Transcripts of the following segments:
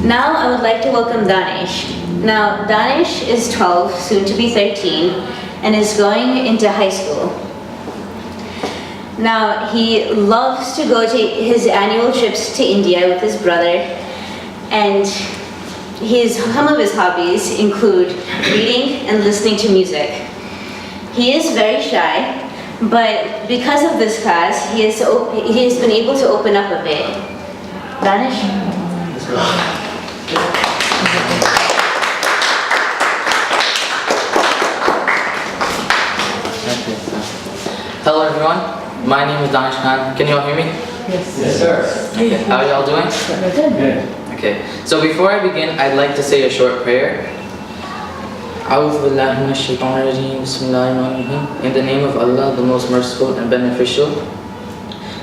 Now I would like to welcome Danish. Now Danish is 12, soon to be 13, and is going into high school. Now he loves to go to his annual trips to India with his brother, and some of his hobbies include reading and listening to music. He is very shy, but because of this class, he has been able to open up a bit. Danish? Hello everyone, my name is Danish Khan. Can you all hear me? Yes, sir. Okay. How are y'all doing? Good. Okay, so before I begin, I'd like to say a short prayer. In the name of Allah, the most merciful and beneficial.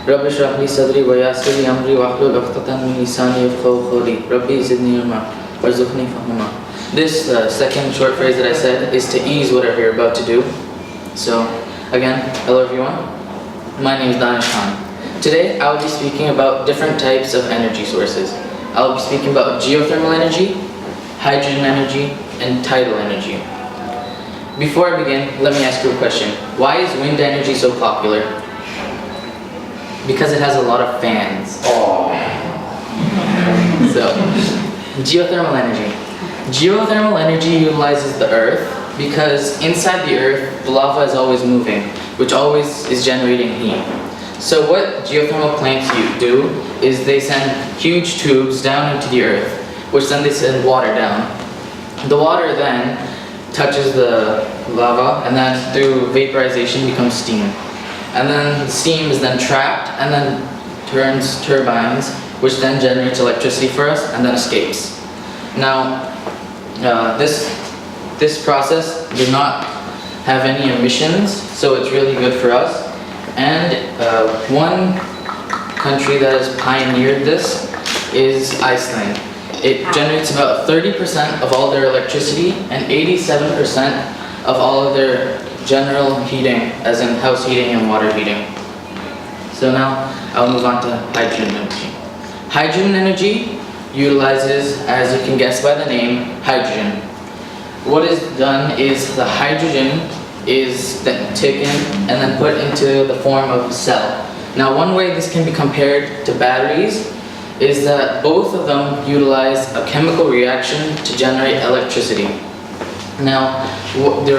Rabbi shrah li sadri wa yassir li amri wahlul 'uqdatan min lisani yafqahu qawli. Rabbi zidni ilma warzuqni fahma. This second short phrase that I said is to ease whatever you're about to do. So, again, hello everyone. My name is Danish Khan. Today, I will be speaking about different types of energy sources. I will be speaking about geothermal energy, hydrogen energy, and tidal energy. Before I begin, let me ask you a question. Why is wind energy so popular? Because it has a lot of fans. So, geothermal energy. Geothermal energy utilizes the earth because inside the earth, the lava is always moving, which always is generating heat. So what geothermal plants do is they send huge tubes down into the earth, which then they send water down. The water then touches the lava and then through vaporization becomes steam. And then the steam is then trapped and then turns turbines, which then generates electricity for us and then escapes. Now, this process does not have any emissions, so it's really good for us. And one country that has pioneered this is Iceland. It generates about 30% of all their electricity and 87% of all of their general heating, as in house heating and water heating. So now I'll move on to hydrogen energy. Hydrogen energy utilizes, as you can guess by the name, hydrogen. What is done is the hydrogen is then taken and then put into the form of a cell. Now one way this can be compared to batteries is that both of them utilize a chemical reaction to generate electricity. Now the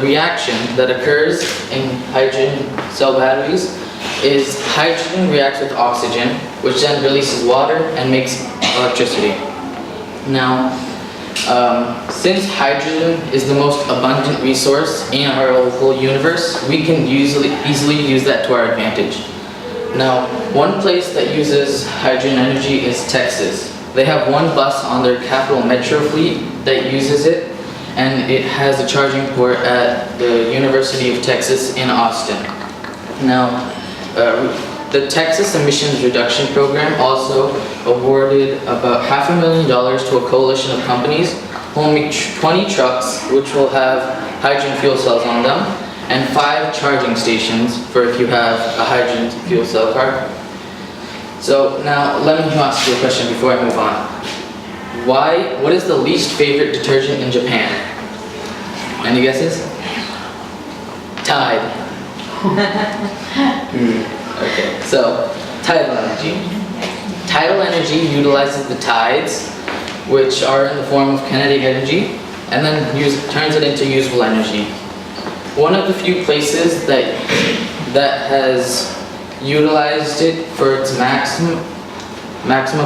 reaction that occurs in hydrogen cell batteries is hydrogen reacts with oxygen, which then releases water and makes electricity. Now since hydrogen is the most abundant resource in our whole universe, we can easily use that to our advantage. Now, one place that uses hydrogen energy is Texas. They have one bus on their capital metro fleet that uses it, and it has a charging port at the University of Texas in Austin. Now, the Texas Emissions Reduction Program also awarded about $500,000 to a coalition of companies who will make 20 trucks which will have hydrogen fuel cells on them and 5 charging stations for if you have a hydrogen fuel cell car. So now let me ask you a question before I move on. What is the least favorite detergent in Japan? Any guesses? Tide. Okay, so tidal energy. Tidal energy utilizes the tides, which are in the form of kinetic energy, and then turns it into usable energy. One of the few places that has utilized it for its maximum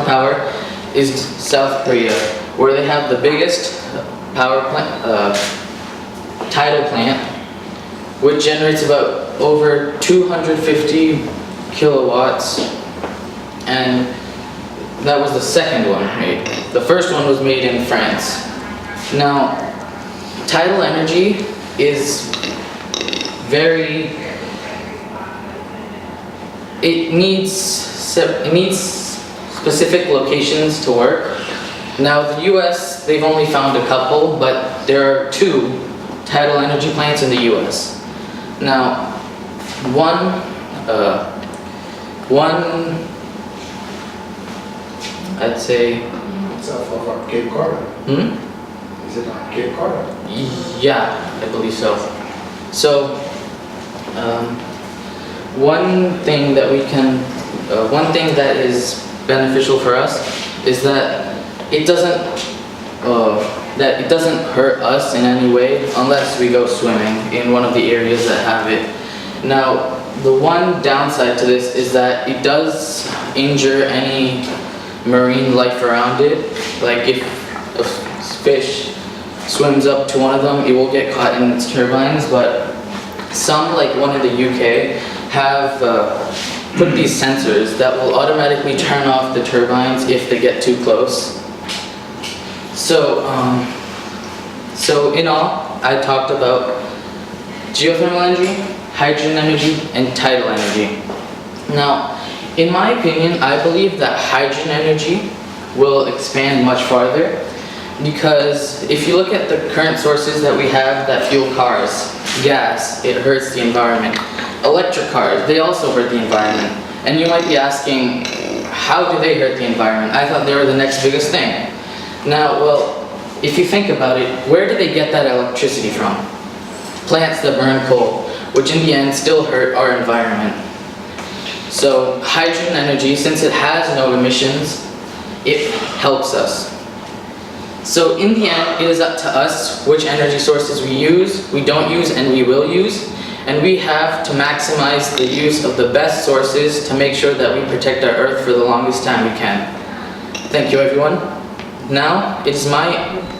power is South Korea, where they have the biggest tidal plant, which generates about over 250 kilowatts, and that was the second one made. The first one was made in France. Now, tidal energy is it needs specific locations to work. Now, the US, they've only found a couple, but there are 2 tidal energy plants in the US. Now, one I'd say itself off on Cape Carter. Is it on Cape Carter? Yeah, I believe so. So, one thing that one thing that is beneficial for us is that it doesn't hurt us in any way unless we go swimming in one of the areas that have it. Now, the one downside to this is that it does injure any marine life around it. Like if a fish swims up to one of them, it will get caught in its turbines, but some, like one in the UK, have put these sensors that will automatically turn off the turbines if they get too close. So in all, I talked about geothermal energy, hydrogen energy, and tidal energy. Now, in my opinion, I believe that hydrogen energy will expand much farther, because if you look at the current sources that we have that fuel cars, gas, it hurts the environment. Electric cars, they also hurt the environment. And you might be asking, how do they hurt the environment? I thought they were the next biggest thing. Now, well, if you think about it, where do they get that electricity from? Plants that burn coal, which in the end still hurt our environment. So hydrogen energy, since it has no emissions, it helps us. So in the end, it is up to us which energy sources we use, we don't use, and we will use. And we have to maximize the use of the best sources to make sure that we protect our Earth for the longest time we can. Thank you, everyone. Now, it is my